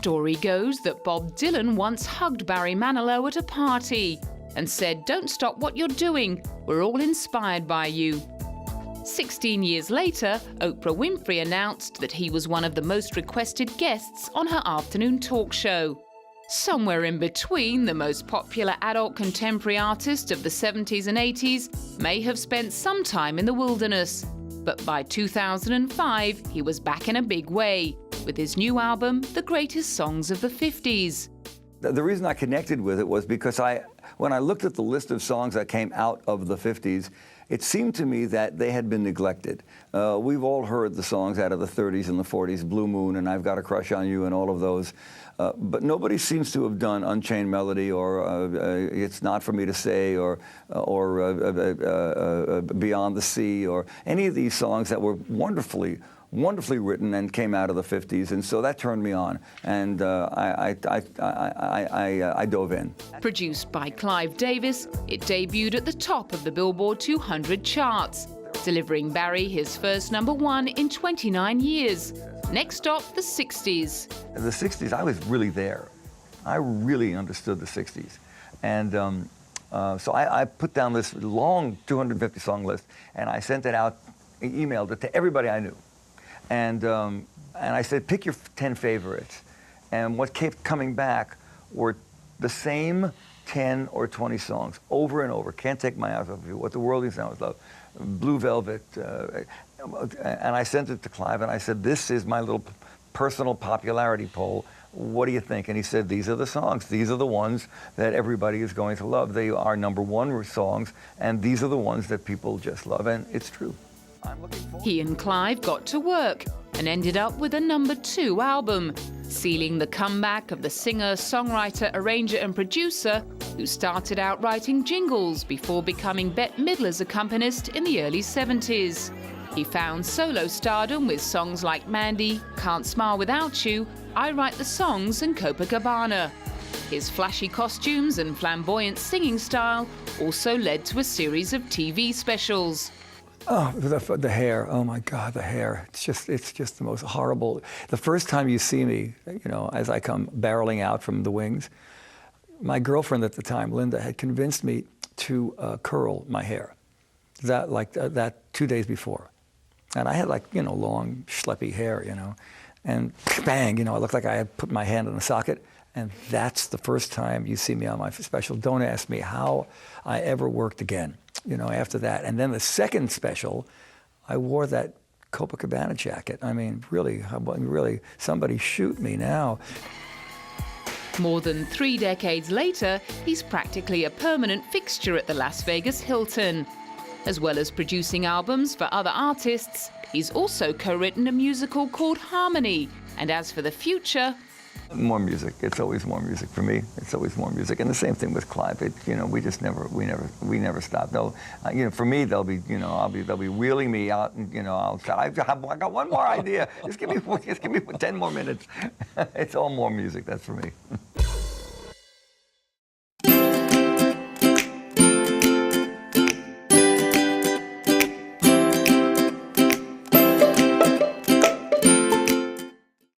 Story goes that Bob Dylan once hugged Barry Manilow at a party and said, "Don't stop what you're doing, we're all inspired by you." 16 years later, Oprah Winfrey announced that he was one of the most requested guests on her afternoon talk show. Somewhere in between, the most popular adult contemporary artist of the 70s and 80s may have spent some time in the wilderness. But by 2005, he was back in a big way, with his new album, The Greatest Songs of the 50s. The reason I connected with it was because when I looked at the list of songs that came out of the 50s, it seemed to me that they had been neglected. We've all heard the songs out of the 30s and the 40s, Blue Moon and I've Got a Crush on You and all of those. But nobody seems to have done Unchained Melody or It's Not For Me to Say or Beyond the Sea or any of these songs that were wonderfully written and came out of the 50s, and so that turned me on, and I dove in. Produced by Clive Davis, it debuted at the top of the Billboard 200 charts, delivering Barry his first #1 in 29 years. Next stop, the 60s. In the 60s, I was really there. I really understood the 60s, and so I put down this long 250-song list, and I sent it out, emailed it to everybody I knew. And I said, pick your 10 favorites. And what kept coming back were the same 10 or 20 songs over and over. Can't Take My Eyes Off of You, What the World Needs Now Is Love, Blue Velvet. And I sent it to Clive, and I said, this is my little personal popularity poll. What do you think? And he said, these are the songs. These are the ones that everybody is going to love. They are #1 songs, and these are the ones that people just love. And it's true. He and Clive got to work and ended up with a #2 album, sealing the comeback of the singer, songwriter, arranger and producer who started out writing jingles before becoming Bette Midler's accompanist in the early 70s. He found solo stardom with songs like Mandy, Can't Smile Without You, I Write the Songs and Copacabana. His flashy costumes and flamboyant singing style also led to a series of TV specials. Oh, the hair! Oh my God, the hair! It's just the most horrible. The first time you see me, as I come barreling out from the wings, my girlfriend at the time, Linda, had convinced me to curl my hair. That 2 days before, and I had long, schleppy hair, and bang, I looked like I had put my hand in a socket. And that's the first time you see me on my special. Don't ask me how I ever worked again, after that. And then the second special, I wore that Copacabana jacket. I mean, really, somebody shoot me now. More than 3 decades later, he's practically a permanent fixture at the Las Vegas Hilton. As well as producing albums for other artists, he's also co-written a musical called Harmony. And as for the future, more music. It's always more music for me. It's always more music, and the same thing with Clive. We never stop. For me, they'll be wheeling me out, and I got one more idea. Just give me 10 more minutes. It's all more music. That's for me.